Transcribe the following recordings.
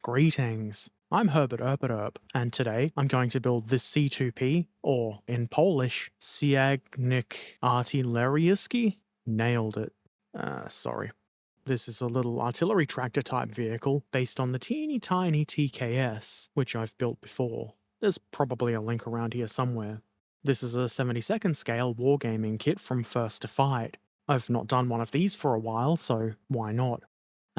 Greetings, I'm Herbert Erpaderp, and today I'm going to build this C2P, or in Polish, Ciągnik Artyleryjski? Nailed it. Sorry. This is a little artillery tractor type vehicle based on the teeny tiny TKS, which I've built before. There's probably a link around here somewhere. This is a 72nd scale wargaming kit from First to Fight. I've not done one of these for a while, so why not?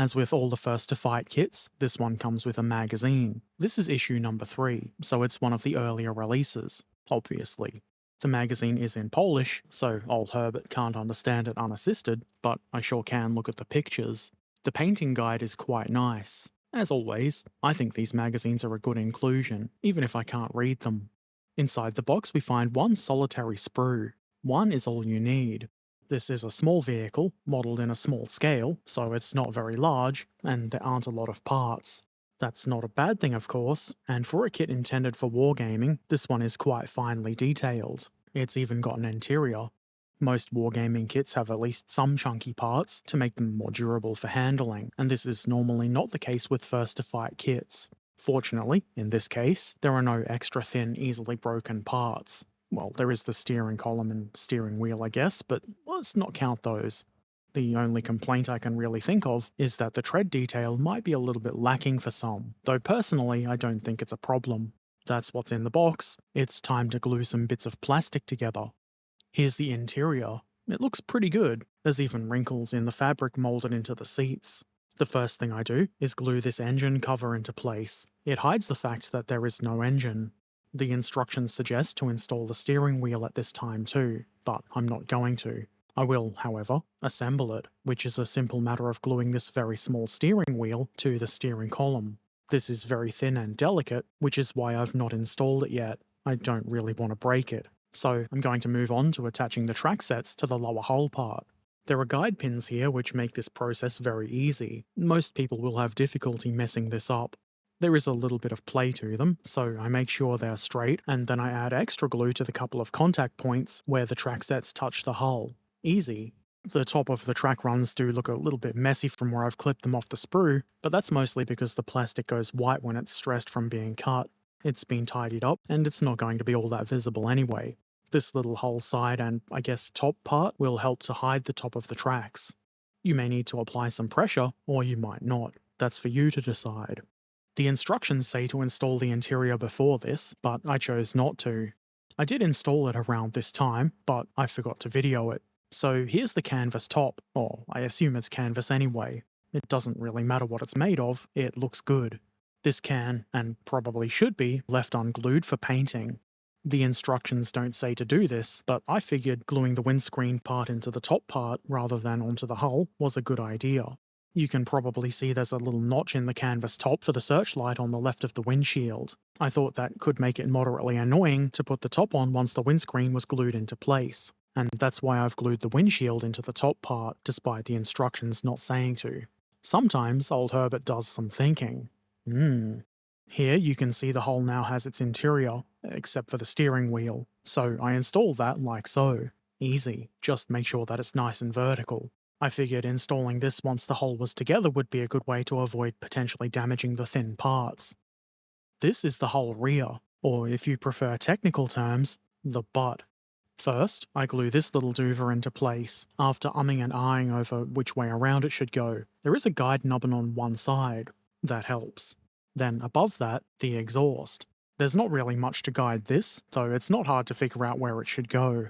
As with all the First to Fight kits, this one comes with a magazine. This is issue number 3, so it's one of the earlier releases, obviously. The magazine is in Polish, so old Herbert can't understand it unassisted, but I sure can look at the pictures. The painting guide is quite nice. As always, I think these magazines are a good inclusion, even if I can't read them. Inside the box we find one solitary sprue. One is all you need. This is a small vehicle, modelled in a small scale, so it's not very large, and there aren't a lot of parts. That's not a bad thing, of course, and for a kit intended for wargaming, this one is quite finely detailed. It's even got an interior. Most wargaming kits have at least some chunky parts to make them more durable for handling, and this is normally not the case with First to Fight kits. Fortunately, in this case, there are no extra thin, easily broken parts. Well, there is the steering column and steering wheel, I guess, but let's not count those. The only complaint I can really think of is that the tread detail might be a little bit lacking for some, though personally I don't think it's a problem. That's what's in the box. It's time to glue some bits of plastic together. Here's the interior. It looks pretty good. There's even wrinkles in the fabric moulded into the seats. The first thing I do is glue this engine cover into place. It hides the fact that there is no engine. The instructions suggest to install the steering wheel at this time too, but I'm not going to. I will, however, assemble it, which is a simple matter of gluing this very small steering wheel to the steering column. This is very thin and delicate, which is why I've not installed it yet. I don't really want to break it. So I'm going to move on to attaching the track sets to the lower hull part. There are guide pins here which make this process very easy. Most people will have difficulty messing this up. There is a little bit of play to them, so I make sure they're straight, and then I add extra glue to the couple of contact points where the track sets touch the hull. Easy. The top of the track runs do look a little bit messy from where I've clipped them off the sprue, but that's mostly because the plastic goes white when it's stressed from being cut. It's been tidied up, and it's not going to be all that visible anyway. This little hull side and, I guess, top part will help to hide the top of the tracks. You may need to apply some pressure, or you might not. That's for you to decide. The instructions say to install the interior before this, but I chose not to. I did install it around this time, but I forgot to video it. So here's the canvas top, or I assume it's canvas anyway. It doesn't really matter what it's made of, it looks good. This can, and probably should be, left unglued for painting. The instructions don't say to do this, but I figured gluing the windscreen part into the top part rather than onto the hull was a good idea. You can probably see there's a little notch in the canvas top for the searchlight on the left of the windshield. I thought that could make it moderately annoying to put the top on once the windscreen was glued into place, and that's why I've glued the windshield into the top part, despite the instructions not saying to. Sometimes old Herbert does some thinking. Here you can see the hull now has its interior, except for the steering wheel, so I installed that like so. Easy, just make sure that it's nice and vertical. I figured installing this once the hull was together would be a good way to avoid potentially damaging the thin parts. This is the hull rear, or if you prefer technical terms, the butt. First, I glue this little doover into place, after umming and ahhing over which way around it should go. There is a guide nubbin on one side. That helps. Then above that, the exhaust. There's not really much to guide this, though it's not hard to figure out where it should go.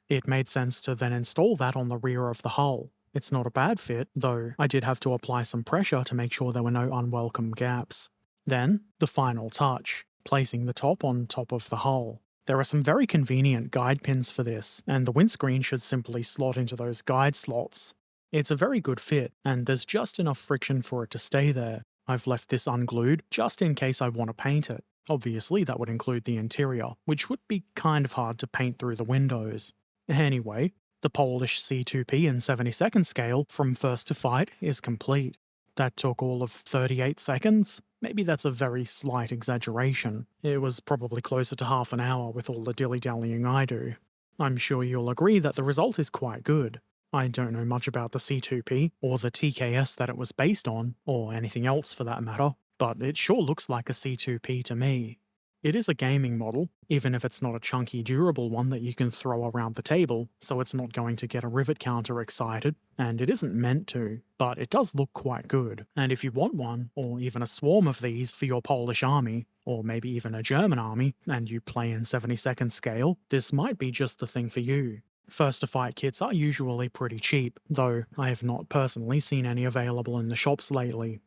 It made sense to then install that on the rear of the hull. It's not a bad fit, though I did have to apply some pressure to make sure there were no unwelcome gaps. Then, the final touch, placing the top on top of the hull. There are some very convenient guide pins for this, and the windscreen should simply slot into those guide slots. It's a very good fit, and there's just enough friction for it to stay there. I've left this unglued just in case I want to paint it. Obviously that would include the interior, which would be kind of hard to paint through the windows. Anyway, the Polish C2P in 72nd scale from First to Fight is complete. That took all of 38 seconds? Maybe that's a very slight exaggeration. It was probably closer to half an hour with all the dilly-dallying I do. I'm sure you'll agree that the result is quite good. I don't know much about the C2P, or the TKS that it was based on, or anything else for that matter, but it sure looks like a C2P to me. It is a gaming model, even if it's not a chunky, durable one that you can throw around the table, so it's not going to get a rivet counter excited, and it isn't meant to, but it does look quite good. And if you want one, or even a swarm of these for your Polish army, or maybe even a German army, and you play in 72nd scale, this might be just the thing for you. First to fight kits are usually pretty cheap, though I have not personally seen any available in the shops lately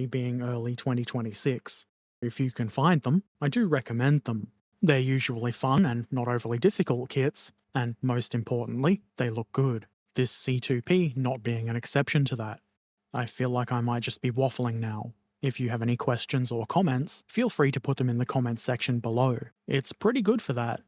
being early 2026. If you can find them, I do recommend them. They're usually fun and not overly difficult kits, and most importantly, they look good. This C2P not being an exception to that. I feel like I might just be waffling now. If you have any questions or comments, feel free to put them in the comments section below. It's pretty good for that.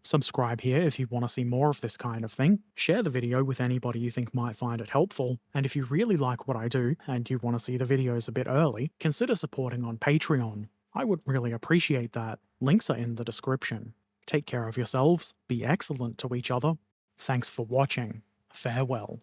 Subscribe here if you want to see more of this kind of thing, share the video with anybody you think might find it helpful, and if you really like what I do and you want to see the videos a bit early, consider supporting on Patreon. I would really appreciate that. Links are in the description. Take care of yourselves, be excellent to each other. Thanks for watching. Farewell.